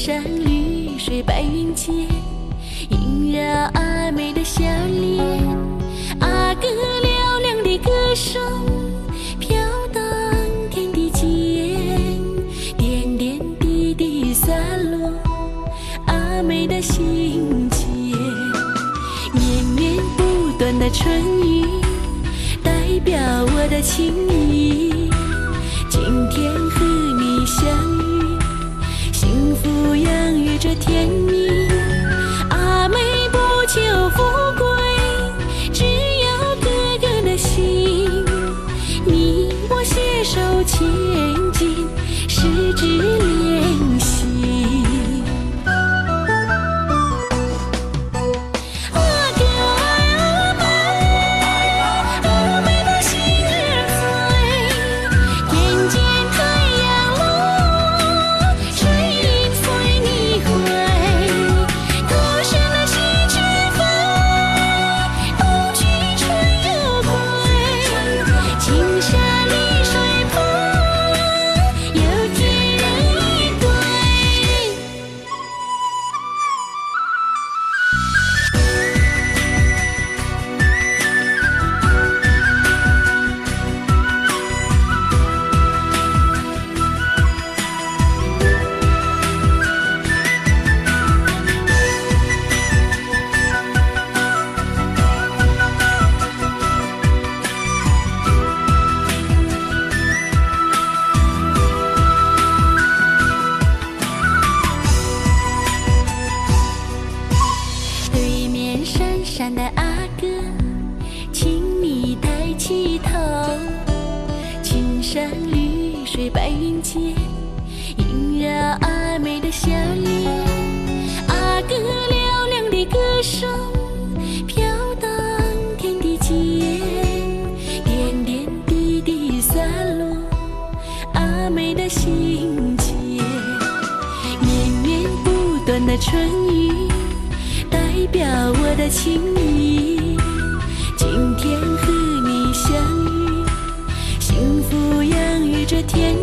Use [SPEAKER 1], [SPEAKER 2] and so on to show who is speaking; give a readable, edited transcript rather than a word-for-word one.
[SPEAKER 1] 山绿水白云间，萦绕阿妹的笑脸。阿哥嘹亮的歌声飘荡天地间，点点滴滴洒落阿妹的心间。绵绵不断的春雨代表我的情意，今天和你相遇，幸福洋溢着甜蜜。阿妹不求富贵，只要哥哥的心，你我携手前进，十指连心。山的阿哥，请你抬起头，青山绿水白云间，萦绕阿妹的笑脸。阿哥嘹亮的歌声飘荡天地间，点点滴滴洒落阿妹的心间。绵绵不断的春雨代表我的情意，今天和你相遇，幸福洋溢着甜